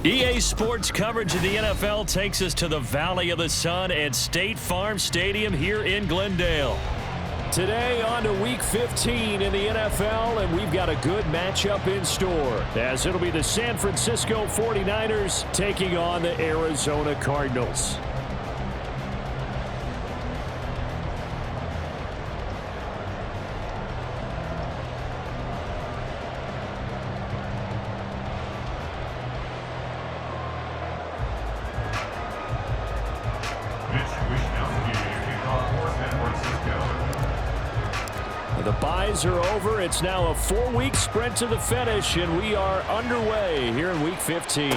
EA Sports coverage of the NFL takes us to the Valley of the Sun at State Farm Stadium here in Glendale. Today on to Week 15 in the NFL, and we've got a good matchup in store, as it'll be the San Francisco 49ers taking on the Arizona Cardinals. The byes are over. It's now a 4-week sprint to the finish, and we are underway here in Week 15.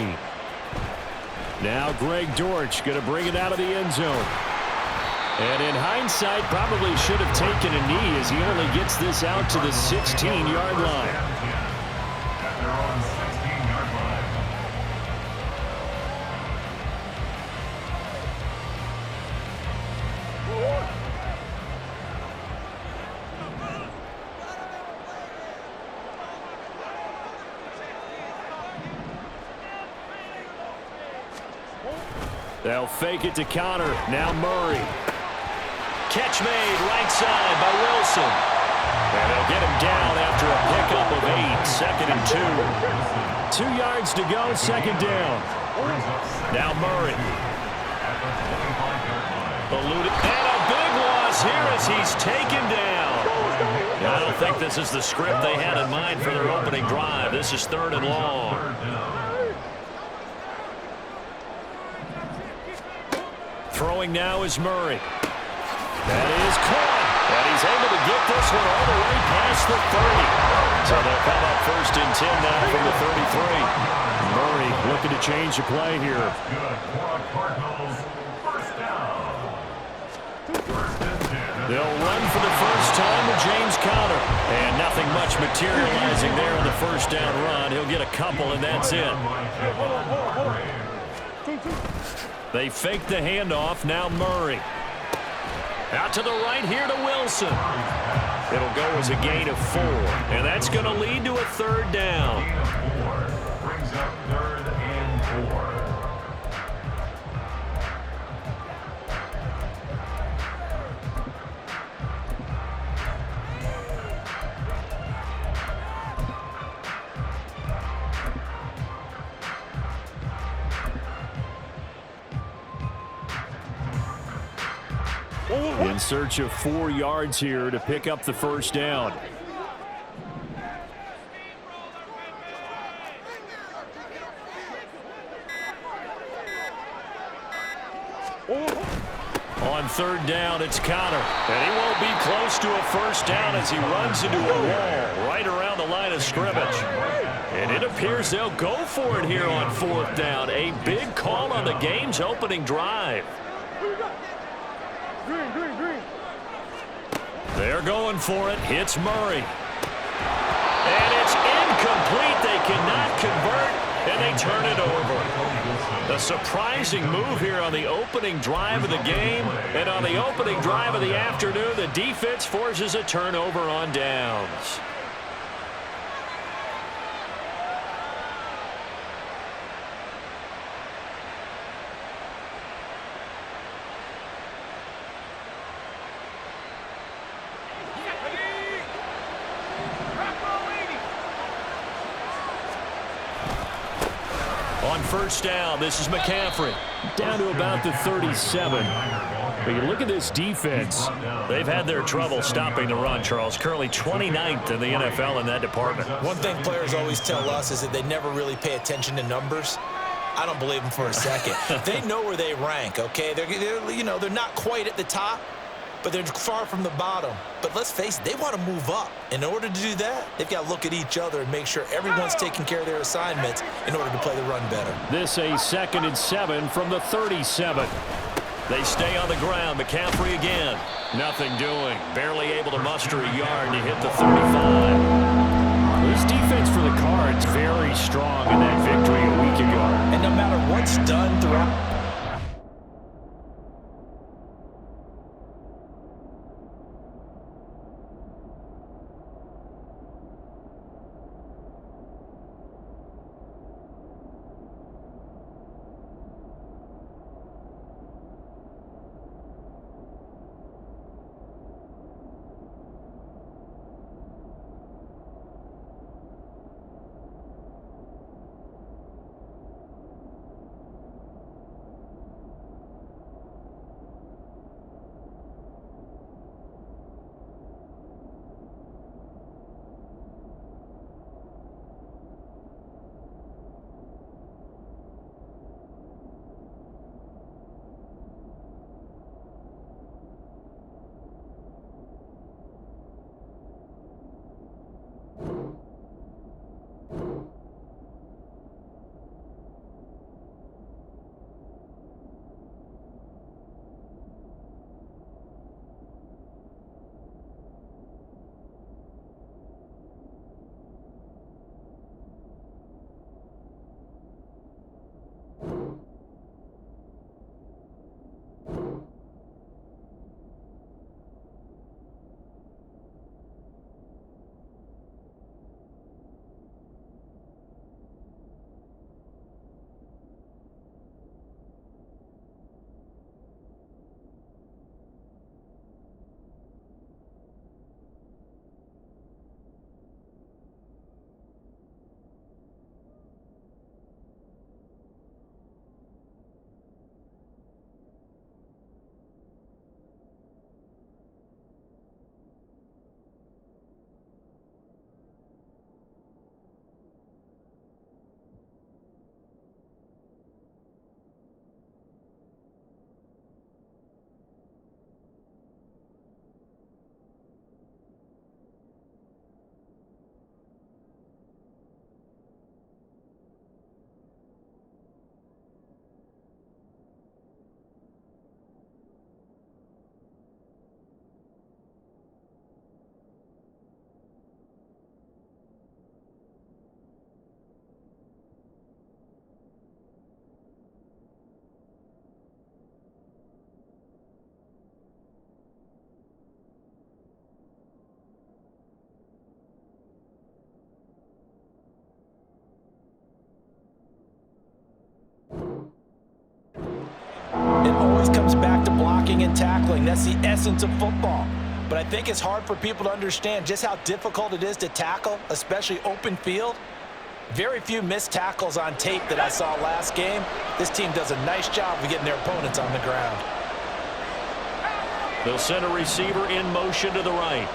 Now Greg Dortch going to bring it out of the end zone. And in hindsight, probably should have taken a knee as he only gets this out to the 16-yard line. They'll fake it to Connor. Now Murray. Catch made right side by Wilson. And they'll get him down after a pickup of 8. 2nd and 2. 2 yards to go, 2nd down. Now Murray. Eluded. And a big loss here as he's taken down. I don't think this is the script they had in mind for their opening drive. This is 3rd and long. Throwing now is Murray. That is caught. And he's able to get this one all the way past the 30. So they'll come up 1st and 10 now from the 33. Murray looking to change the play here. They'll run for the first time with James Conner. And nothing much materializing there on the first down run. He'll get a couple, and that's it. They fake the handoff. Now Murray. Out to the right here to Wilson. It'll go as a gain of 4. And that's going to lead to a 3rd down. Brings up 3rd and 4. In search of 4 yards here to pick up the first down. On 3rd down, it's Connor. And he won't be close to a first down as he runs into a wall right around the line of scrimmage. And it appears they'll go for it here on 4th down. A big call on the game's opening drive. They're going for it. Hits Murray. And it's incomplete. They cannot convert, and they turn it over. A surprising move here on the opening drive of the game. And on the opening drive of the afternoon, the defense forces a turnover on downs. On 1st down, this is McCaffrey. Down to about the 37. But you look at this defense. They've had their trouble stopping the run, Charles. Currently 29th in the NFL in that department. One thing players always tell us is that they never really pay attention to numbers. I don't believe them for a second. They know where they rank, okay? They're not quite at the top, but they're far from the bottom. But let's face it, they want to move up. In order to do that, they've got to look at each other and make sure everyone's taking care of their assignments in order to play the run better. This a 2nd and 7 from the 37. They stay on the ground. McCaffrey again. Nothing doing. Barely able to muster a yard to hit the 35. This defense for the Cards very strong in that victory a week ago. And no matter what's done throughout blocking and tackling. That's the essence of football. But I think it's hard for people to understand just how difficult it is to tackle, especially open field. Very few missed tackles on tape that I saw last game. This team does a nice job of getting their opponents on the ground. They'll send a receiver in motion to the right.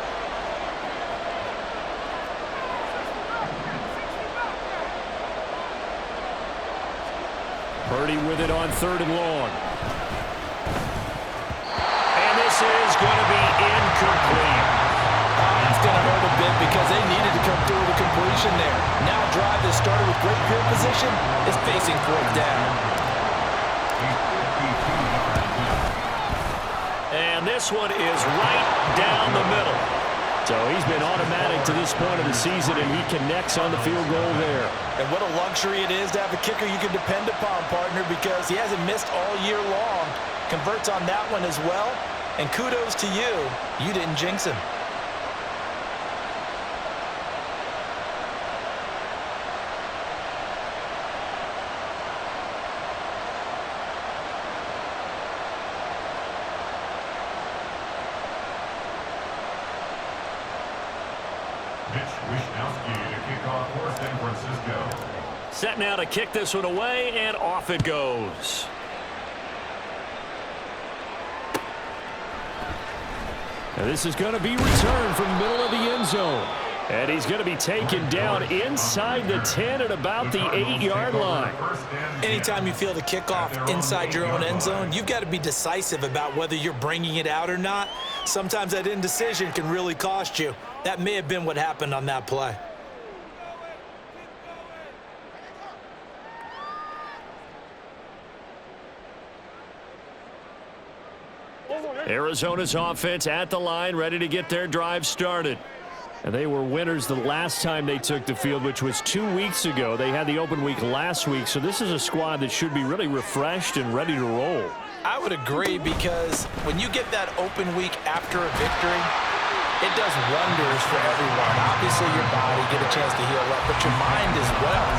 Purdy with it on 3rd and long. And this is going to be incomplete. It's going to hurt a bit because they needed to come through with a completion there. Now a drive that started with great field position is facing 4th down. And this one is right down the middle. So he's been automatic to this point of the season, and he connects on the field goal there. And what a luxury it is to have a kicker you can depend upon, partner, because he hasn't missed all year long. Converts on that one as well. And kudos to you. You didn't jinx him. Set now to kick this one away, and off it goes. Now this is going to be returned from the middle of the end zone. And he's going to be taken down inside the 10 at about the 8-yard line. Anytime you feel the kickoff inside your own end zone, you've got to be decisive about whether you're bringing it out or not. Sometimes that indecision can really cost you. That may have been what happened on that play. Arizona's offense at the line, ready to get their drive started. And they were winners the last time they took the field, which was 2 weeks ago. They had the open week last week, so this is a squad that should be really refreshed and ready to roll. I would agree, because when you get that open week after a victory, it does wonders for everyone. Obviously, your body get a chance to heal up, but your mind as well.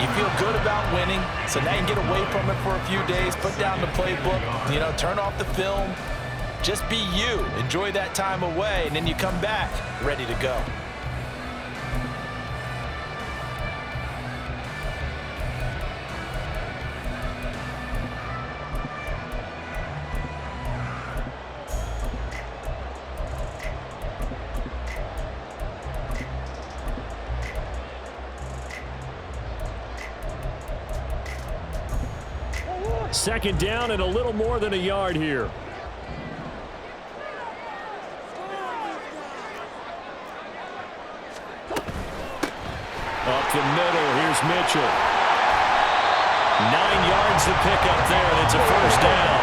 You feel good about winning, so now you can get away from it for a few days, put down the playbook, turn off the film. Just be you. Enjoy that time away, and then you come back ready to go. Second down and a little more than a yard here. Up the middle, here's Mitchell. 9 yards to pick up there, and it's a first down.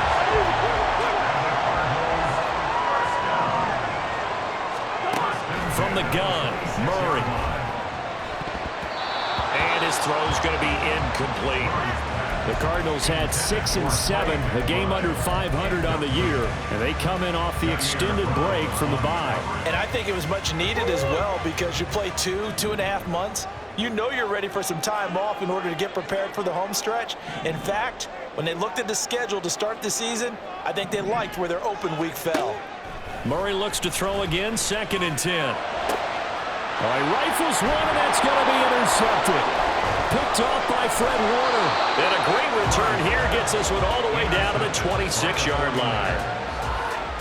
From the gun, Murray. And his throw's going to be incomplete. The Cardinals had 6 and 7, a game under 500 on the year, and they come in off the extended break from the bye. And I think it was much needed as well, because you play 2.5 months. You know you're ready for some time off in order to get prepared for the home stretch. In fact, when they looked at the schedule to start the season, I think they liked where their open week fell. Murray looks to throw again, 2nd and 10. All right, rifles one, and that's going to be intercepted. Picked off by Fred Warner. And a great return here gets this one all the way down to the 26-yard line.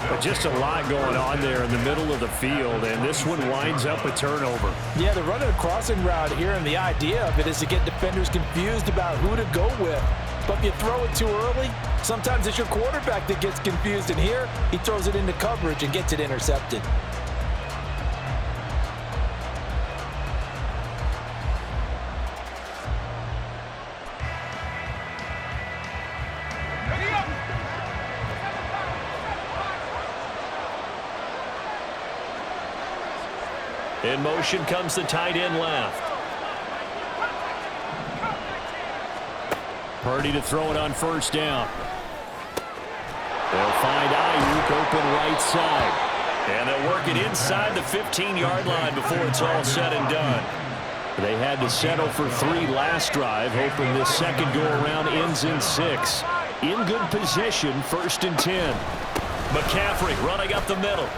But just a lot going on there in the middle of the field, and this one winds up a turnover. Yeah, they're running a crossing route here, and the idea of it is to get defenders confused about who to go with. But if you throw it too early, sometimes it's your quarterback that gets confused, and here he throws it into coverage and gets it intercepted. In motion comes the tight end left. Purdy to throw it on first down. They'll find Ayuk open right side. And they'll work it inside the 15-yard line before it's all said and done. They had to settle for 3 last drive, hoping this second go-around ends in 6. in good position, 1st and 10. McCaffrey running up the middle.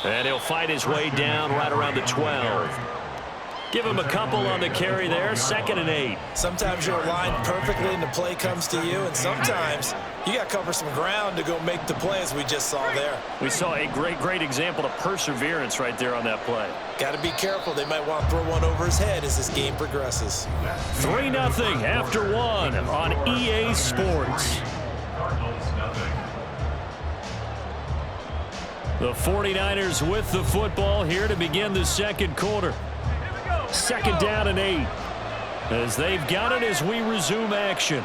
And he'll fight his way down right around the 12. Give him a couple on the carry there, 2nd and 8. Sometimes you're aligned perfectly and the play comes to you, and sometimes you got to cover some ground to go make the play, as we just saw there. We saw a great example of perseverance right there on that play. Got to be careful. They might want to throw one over his head as this game progresses. 3-0 after 1 on EA Sports. The 49ers with the football here to begin the 2nd quarter. 2nd down and 8. As they've got it as we resume action.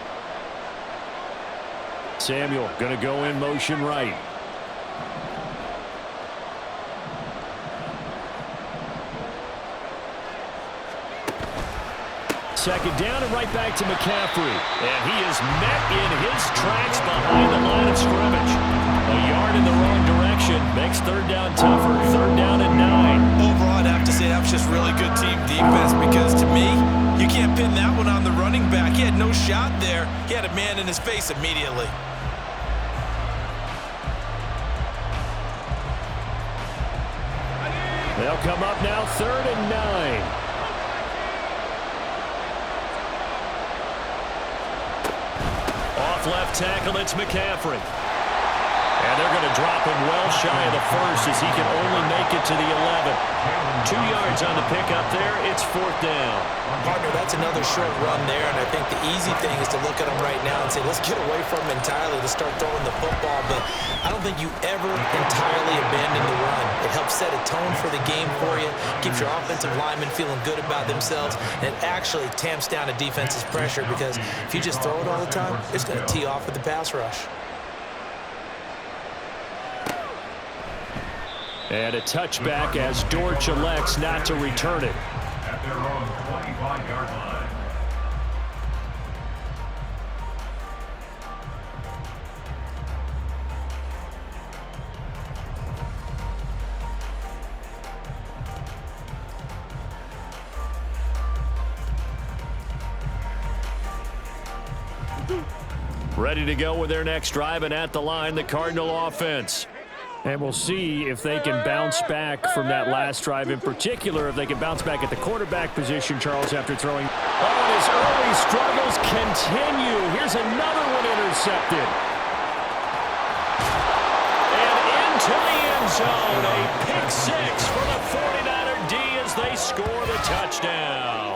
Samuel going to go in motion right. Second down and right back to McCaffrey. And he is met in his tracks behind the line of scrimmage. A yard in the wrong direction makes 3rd down tougher. 3rd down and 9. Overall, I'd have to say that was just really good team defense, because to me, you can't pin that one on the running back. He had no shot there. He had a man in his face immediately. They'll come up now 3rd and 9. Off left tackle, it's McCaffrey. And they're going to drop him well shy of the 1st as he can only make it to the 11. 2 yards on the pickup there. It's 4th down. Partner, that's another short run there, and I think the easy thing is to look at him right now and say, let's get away from him entirely to start throwing the football. But I don't think you ever entirely abandon the run. It helps set a tone for the game for you, keeps your offensive linemen feeling good about themselves, and it actually tamps down a defense's pressure, because if you just throw it all the time, it's going to tee off with the pass rush. And a touchback as Dortch elects not to return it. At their own 25-yard line. Ready to go with their next drive, and at the line, the Cardinal offense. And we'll see if they can bounce back from that last drive, in particular, if they can bounce back at the quarterback position, Charles, after throwing. Oh, and his early struggles continue. Here's another one intercepted. And into the end zone, a pick 6 for the 49er D as they score the touchdown.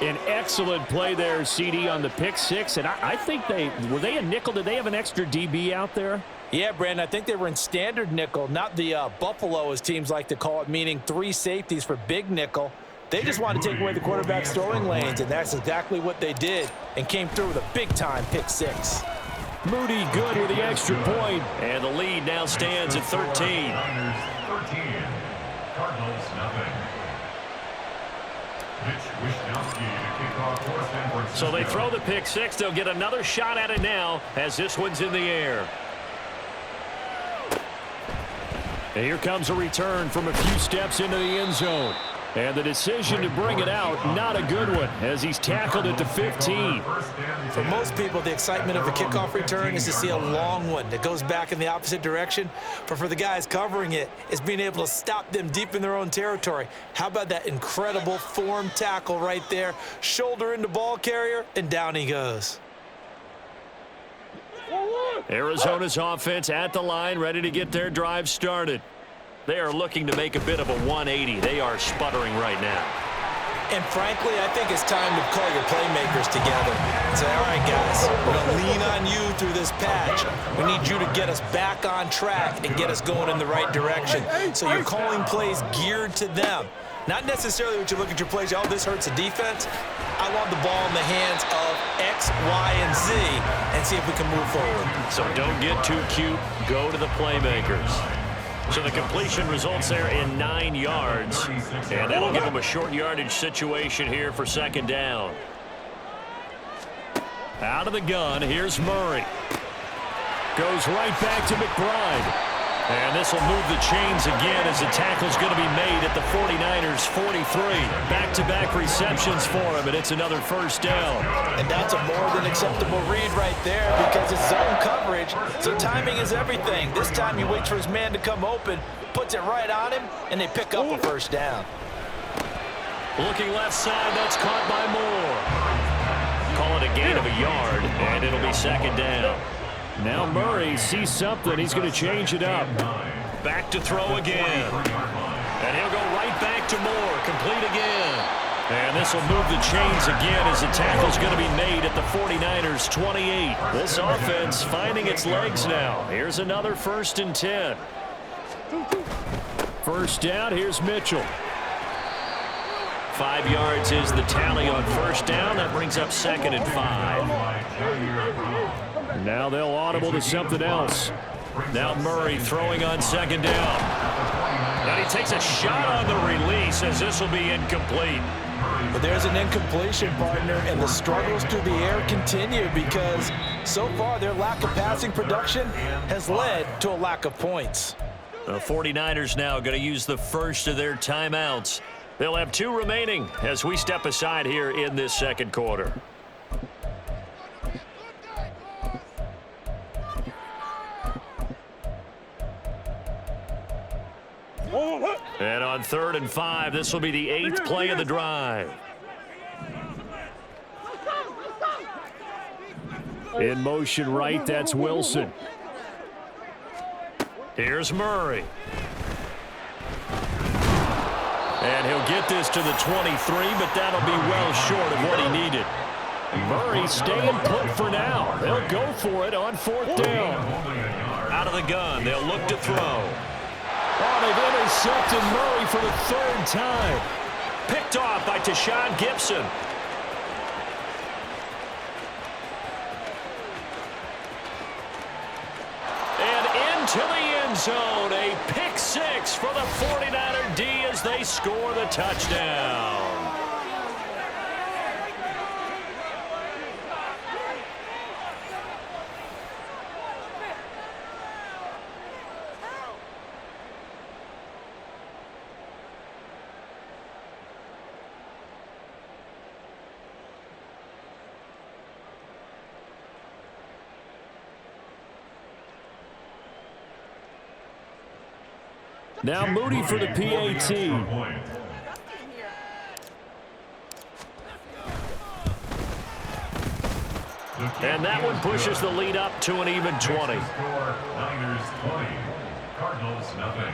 An excellent play there, CD, on the pick 6. And I think were they a nickel? Did they have an extra DB out there? Yeah, Brandon, I think they were in standard nickel, not the Buffalo, as teams like to call it, meaning 3 safeties for big nickel. They just wanted to take away the quarterback's throwing lanes, and that's exactly what they did, and came through with a big-time pick 6. Moody good with the extra point, and the lead now stands at 13. 13, Cardinals nothing. So they throw the pick 6. They'll get another shot at it now as this one's in the air. And here comes a return from a few steps into the end zone. And the decision to bring it out, not a good one, as he's tackled at the 15. For most people, the excitement of a kickoff return is to see a long one that goes back in the opposite direction. But for the guys covering it, it's being able to stop them deep in their own territory. How about that incredible form tackle right there? Shoulder into ball carrier, and down he goes. Arizona's offense at the line, ready to get their drive started. They are looking to make a bit of a 180. They are sputtering right now. And frankly, I think it's time to call your playmakers together and say, all right, guys, we're going to lean on you through this patch. We need you to get us back on track and get us going in the right direction. So you're calling plays geared to them. Not necessarily what you look at your plays, oh, this hurts the defense. I want the ball in the hands of X, Y, and Z and see if we can move forward. So don't get too cute. Go to the playmakers. So the completion results there in 9 yards. And that'll give them a short yardage situation here for 2nd down. Out of the gun, here's Murray. Goes right back to McBride. And this will move the chains again as the tackle's going to be made at the 49ers' 43. Back-to-back receptions for him, and it's another first down. And that's a more than acceptable read right there because it's zone coverage, so timing is everything. This time he waits for his man to come open, puts it right on him, and they pick up a first down. Looking left side, that's caught by Moore. Call it a gain of a yard, and it'll be second down. Now Murray sees something. He's going to change it up. Back to throw again. And he'll go right back to Moore. Complete again. And this will move the chains again as the tackle's going to be made at the 49ers' 28. This offense finding its legs now. Here's another 1st and 10. First down, here's Mitchell. 5 yards is the tally on first down. That brings up 2nd and 5. Now they'll audible to something else. Now Murray throwing on 2nd down. And he takes a shot on the release as this will be incomplete. But there's an incompletion, partner, and the struggles through the air continue because so far their lack of passing production has led to a lack of points. The 49ers now going to use the first of their timeouts. They'll have 2 remaining as we step aside here in this second quarter. And on 3rd and 5, this will be the 8th play of the drive. In motion right, that's Wilson. Here's Murray. And he'll get this to the 23, but that'll be well short of what he needed. Murray staying put for now. They'll go for it on 4th down. Out of the gun, they'll look to throw. Oh, they've intercepted Murray for the 3rd time. Picked off by Tashawn Gibson. And into the end zone. A pick 6 for the 49er D as they score the touchdown. Now Moody for the PAT. And that one pushes the lead up to an even 20. Niners 20, Cardinals nothing.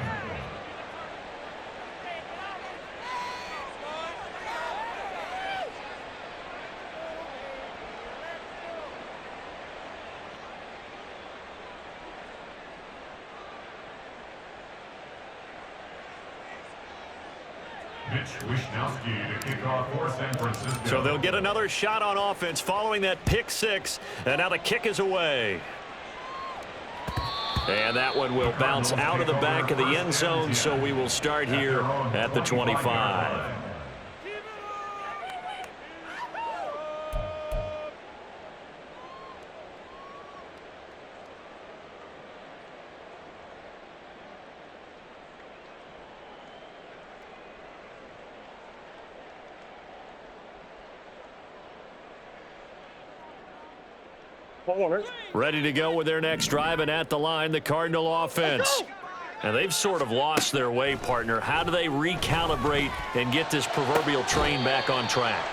So they'll get another shot on offense following that pick 6, and now the kick is away. And that one will bounce out of the back of the end zone, so we will start here at the 25. Ready to go with their next drive, and at the line, the Cardinal offense. And they've sort of lost their way, partner. How do they recalibrate and get this proverbial train back on track?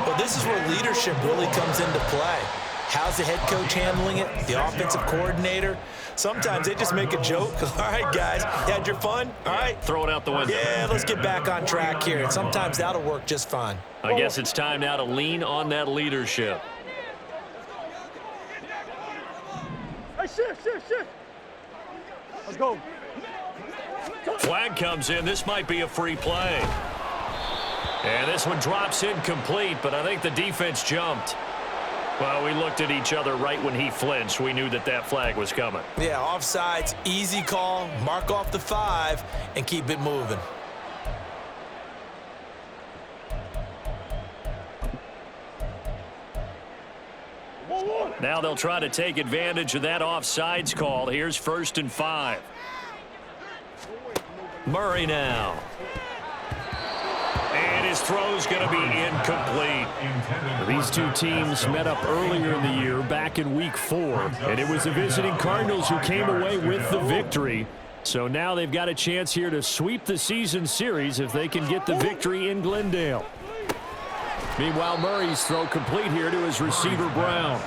Well, this is where leadership really comes into play. How's the head coach handling it? The offensive coordinator? Sometimes they just make a joke. All right, guys, you had your fun? All right. Throw it out the window. Yeah, let's get back on track here. And sometimes that'll work just fine. I guess it's time now to lean on that leadership. Hey, shift. Let's go. Flag comes in. This might be a free play. And this one drops incomplete, but I think the defense jumped. Well, we looked at each other right when he flinched. We knew that that flag was coming. Yeah, offsides, easy call, mark off the 5, and keep it moving. Now they'll try to take advantage of that offsides call. Here's 1st and 5. Murray now. And his throw's going to be incomplete. These two teams met up earlier in the year, back in Week 4, and it was the visiting Cardinals who came away with the victory. So now they've got a chance here to sweep the season series if they can get the victory in Glendale. Meanwhile, Murray's throw complete here to his receiver, Brown.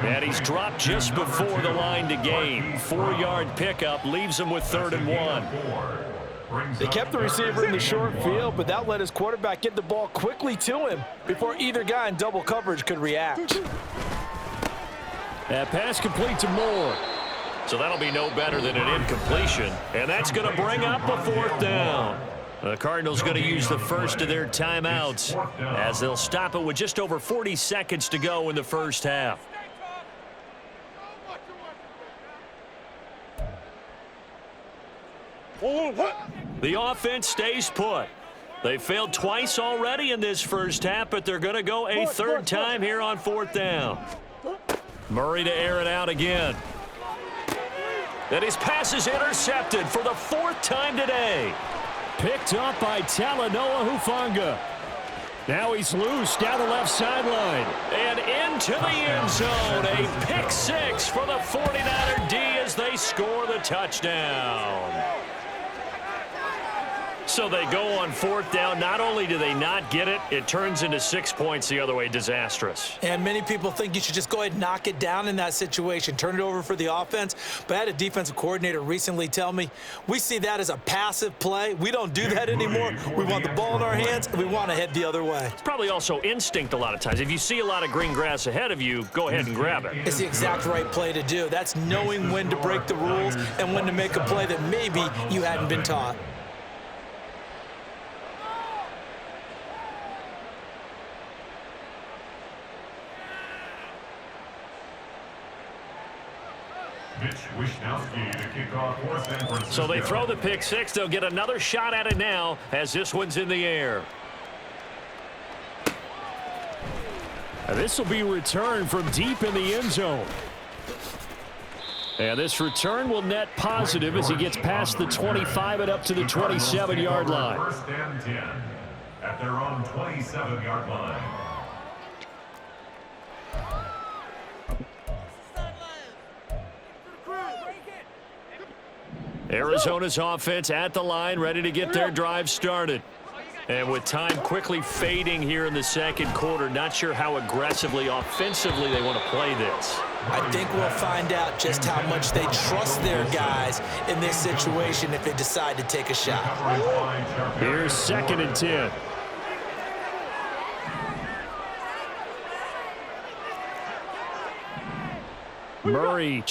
And he's dropped just before the line to gain. 4-yard pickup leaves him with 3rd and 1. They kept the receiver in the short field, but that let his quarterback get the ball quickly to him before either guy in double coverage could react. That pass complete to Moore. So that'll be no better than an incompletion. And that's going to bring up a 4th down. The Cardinals going to use the first of their timeouts as they'll stop it with just over 40 seconds to go in the first half. The offense stays put. They failed twice already in this first half, but they're going to go a 3rd time here on 4th down. Murray to air it out again. And his pass is intercepted for the 4th time today. Picked up by Talanoa Hufanga. Now he's loose down the left sideline. And into the end zone. A pick 6 for the 49er D as they score the touchdown. So they go on 4th down. Not only do they not get it, it turns into 6 points the other way. Disastrous. And many people think you should just go ahead and knock it down in that situation. Turn it over for the offense. But I had a defensive coordinator recently tell me, we see that as a passive play. We don't do that anymore. We want the ball in our hands, and we want to head the other way. It's probably also instinct a lot of times. If you see a lot of green grass ahead of you, go ahead and grab it. It's the exact right play to do. That's knowing when to break the rules and when to make a play that maybe you hadn't been taught. So they throw the pick 6. They'll get another shot at it now as this one's in the air. And this will be returned from deep in the end zone. And this return will net positive as he gets past the 25 and up to the 27-yard line. 1st and 10 at their own 27-yard line. Arizona's offense at the line, ready to get their drive started. And with time quickly fading here in the second quarter, not sure how aggressively, offensively they want to play this. I think we'll find out just how much they trust their guys in this situation if they decide to take a shot. Here's 2nd and 10. Murray